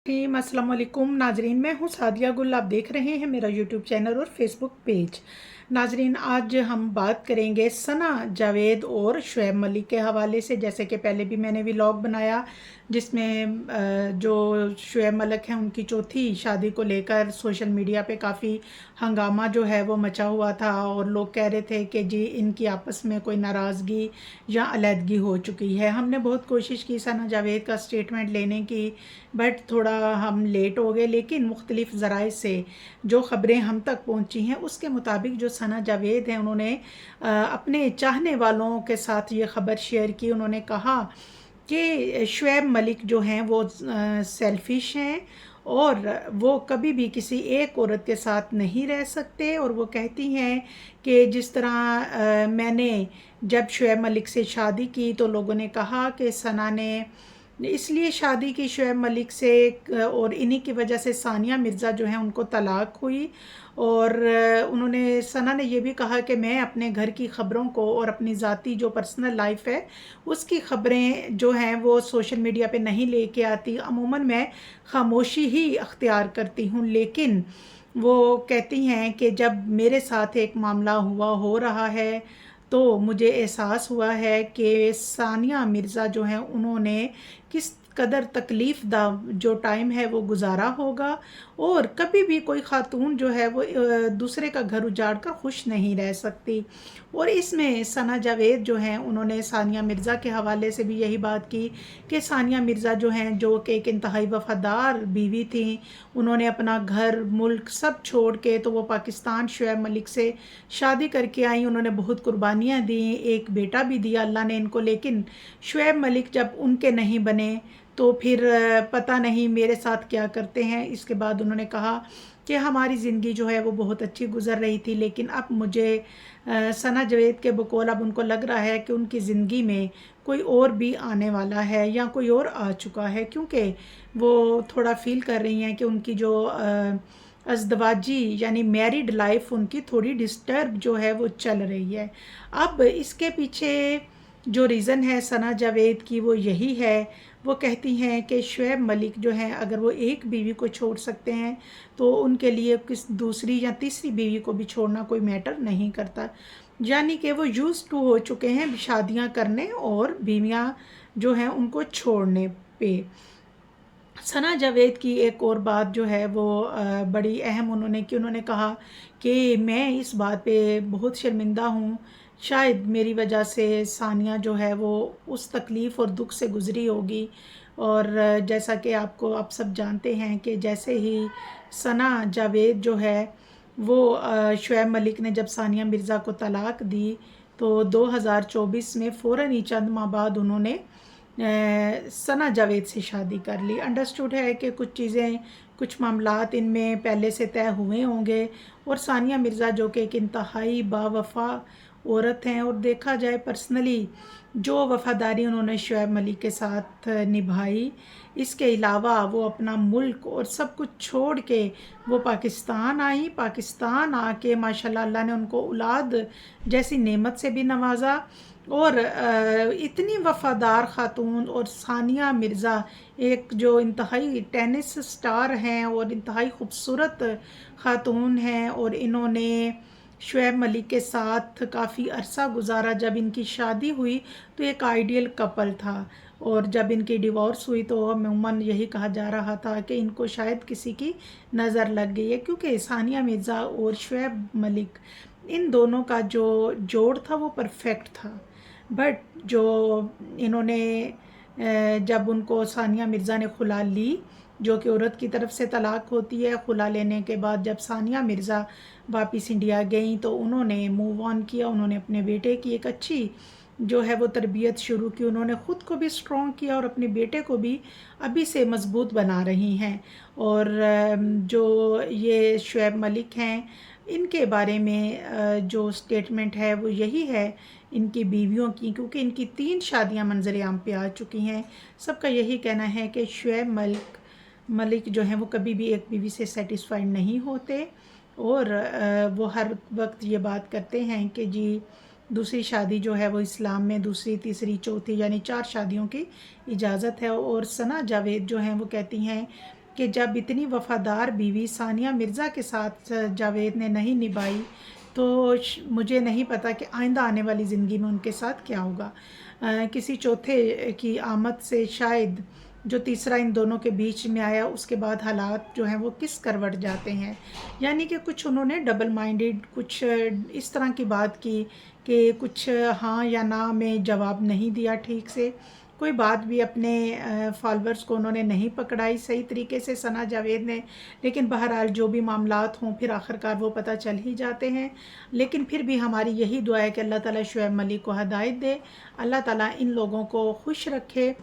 अस्सलाम वालेकुम नाजरीन, मैं हूँ सादिया गुल। आप देख रहे हैं मेरा यूट्यूब चैनल और फेसबुक पेज। नाजरीन, आज हम बात करेंगे सना जावेद और शुएब मलिक के हवाले से। जैसे कि पहले भी मैंने व्लॉग बनाया जिसमें जो शुएब मलिक हैं उनकी चौथी शादी को लेकर सोशल मीडिया पे काफ़ी हंगामा जो है वो मचा हुआ था और लोग कह रहे थे कि जी इनकी आपस में कोई नाराज़गी या अलहदगी हो चुकी है। हमने बहुत कोशिश की सना जावेद का स्टेटमेंट लेने की, बट थोड़ा हम लेट हो गए। लेकिन मुख्तलिफ़ ज़राए से जो ख़बरें हम तक पहुँची हैं उसके मुताबिक जो सना जावेद हैं उन्होंने अपने चाहने वालों के साथ ये ख़बर शेयर की। उन्होंने कहा कि शुएब मलिक जो हैं वो सेल्फिश हैं और वो कभी भी किसी एक औरत के साथ नहीं रह सकते। और वो कहती हैं कि जिस तरह मैंने जब शुएब मलिक से शादी की तो लोगों ने कहा कि सना ने इसलिए शादी की शुएब मलिक से और इन्हीं की वजह से सानिया मिर्ज़ा जो हैं उनको तलाक हुई। और उन्होंने सना ने ये भी कहा कि मैं अपने घर की ख़बरों को और अपनी ज़ाती जो पर्सनल लाइफ है उसकी ख़बरें जो हैं वो सोशल मीडिया पे नहीं लेके आती। अमूमन मैं खामोशी ही अख्तियार करती हूँ। लेकिन वो कहती हैं कि जब मेरे साथ एक मामला हो रहा है तो मुझे एहसास हुआ है कि सानिया मिर्ज़ा जो हैं उन्होंने किस कदर तकलीफ़ दा जो टाइम है वो गुजारा होगा। और कभी भी कोई ख़ातून जो है वो दूसरे का घर उजाड़ कर खुश नहीं रह सकती। और इसमें सना जावेद जो हैं उन्होंने सानिया मिर्ज़ा के हवाले से भी यही बात की कि सानिया मिर्ज़ा जो हैं जो कि एक इंतहाई वफ़ादार बीवी थी, उन्होंने अपना घर मुल्क सब छोड़ के तो वो पाकिस्तान शुएब मलिक से शादी करके आई। उन्होंने बहुत कुर्बानियाँ दी, एक बेटा भी दिया अल्लाह ने इनको। लेकिन शुएब मलिक जब उनके नहीं बने तो फिर पता नहीं मेरे साथ क्या करते हैं। इसके बाद उन्होंने कहा कि हमारी ज़िंदगी जो है वो बहुत अच्छी गुजर रही थी, लेकिन अब मुझे सना जावेद के बकौल अब उनको लग रहा है कि उनकी ज़िंदगी में कोई और भी आने वाला है या कोई और आ चुका है, क्योंकि वो थोड़ा फील कर रही हैं कि उनकी जो अज़दवाजी यानी मैरिड लाइफ उनकी थोड़ी डिस्टर्ब जो है वो चल रही है। अब इसके पीछे जो रीज़न है सना जावेद की वो यही है। वो कहती हैं कि शुएब मलिक जो हैं अगर वो एक बीवी को छोड़ सकते हैं तो उनके लिए किस दूसरी या तीसरी बीवी को भी छोड़ना कोई मैटर नहीं करता। यानी कि वो यूज़ टू हो चुके हैं शादियां करने और बीवियां जो हैं उनको छोड़ने पे। सना जावेद की एक और बात जो है वो बड़ी अहम उन्होंने की। उन्होंने कहा कि मैं इस बात पे बहुत शर्मिंदा हूँ, शायद मेरी वजह से सानिया जो है वो उस तकलीफ़ और दुख से गुज़री होगी। और जैसा कि आप सब जानते हैं कि जैसे ही सना जावेद जो है वो शुएब मलिक ने जब सानिया मिर्ज़ा को तलाक दी तो 2024 में फ़ौरन ही चंद माह बाद उन्होंने सना जावेद से शादी कर ली। अंडरस्टूड है कि कुछ चीज़ें कुछ मामलात इनमें पहले से तय हुए होंगे। और सानिया मिर्ज़ा जो कि एक इंतहाई बावफ़ा औरत हैं और देखा जाए पर्सनली जो वफ़ादारी उन्होंने शुएब मलिक के साथ निभाई, इसके अलावा वो अपना मुल्क और सब कुछ छोड़ के वो पाकिस्तान आई। पाकिस्तान आके माशाल्लाह अल्लाह ने उनको औलाद जैसी नेमत से भी नवाजा। और इतनी वफ़ादार ख़ातून और सानिया मिर्ज़ा एक जो इंतहाई टेनिस स्टार हैं और इंतहाई ख़ूबसूरत ख़ातून हैं और इन्होंने शुएब मलिक के साथ काफ़ी अरसा गुजारा। जब इनकी शादी हुई तो एक आइडियल कपल था और जब इनकी डिवोर्स हुई तो अमूमन यही कहा जा रहा था कि इनको शायद किसी की नज़र लग गई है, क्योंकि सानिया मिर्ज़ा और शुएब मलिक इन दोनों का जो जोड़ था वो परफेक्ट था। बट जो इन्होंने जब उनको सानिया मिर्ज़ा ने खुला ली, जो कि औरत की तरफ से तलाक होती है, खुला लेने के बाद जब सानिया मिर्ज़ा वापस इंडिया गई तो उन्होंने मूव ऑन किया। उन्होंने अपने बेटे की एक अच्छी जो है वो तरबियत शुरू की। उन्होंने ख़ुद को भी स्ट्रॉन्ग किया और अपने बेटे को भी अभी से मज़बूत बना रही हैं। और जो ये शुएब मलिक हैं इनके बारे में जो स्टेटमेंट है वो यही है इनकी बीवियों की, क्योंकि इनकी 3 शादियां मंजर आम पे आ चुकी हैं। सबका यही कहना है कि शुएब मलिक जो हैं वो कभी भी एक बीवी से सेटिस्फाइड नहीं होते और वो हर वक्त ये बात करते हैं कि जी दूसरी शादी जो है वो इस्लाम में दूसरी, तीसरी, चौथी यानी 4 शादियों की इजाज़त है। और सना जावेद जो हैं वो कहती हैं کہ جب اتنی وفادار بیوی ثانیہ مرزا کے ساتھ جاوید نے نہیں نبھائی تو مجھے نہیں پتا کہ آئندہ آنے والی زندگی میں ان کے ساتھ کیا ہوگا۔ کسی چوتھے کی آمد سے شاید جو تیسرا ان دونوں کے بیچ میں آیا، اس کے بعد حالات جو ہیں وہ کس کروٹ جاتے ہیں۔ یعنی کہ کچھ انہوں نے ڈبل مائنڈڈ کچھ اس طرح کی بات کی کہ کچھ ہاں یا نہ میں جواب نہیں دیا ٹھیک سے، کوئی بات بھی اپنے فالورز کو انہوں نے نہیں پکڑائی صحیح طریقے سے ثنا جاوید نے۔ لیکن بہرحال جو بھی معاملات ہوں پھر آخرکار وہ پتہ چل ہی جاتے ہیں۔ لیکن پھر بھی ہماری یہی دعا ہے کہ اللہ تعالیٰ شعیب ملک کو ہدایت دے، اللہ تعالیٰ ان لوگوں کو خوش رکھے،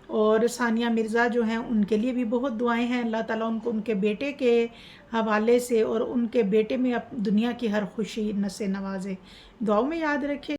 اور ثانیہ مرزا جو ہیں ان کے لیے بھی بہت دعائیں ہیں، اللہ تعالیٰ ان کو ان کے بیٹے کے حوالے سے اور ان کے بیٹے میں دنیا کی ہر خوشی سے نوازے۔ دعاؤں میں یاد رکھے۔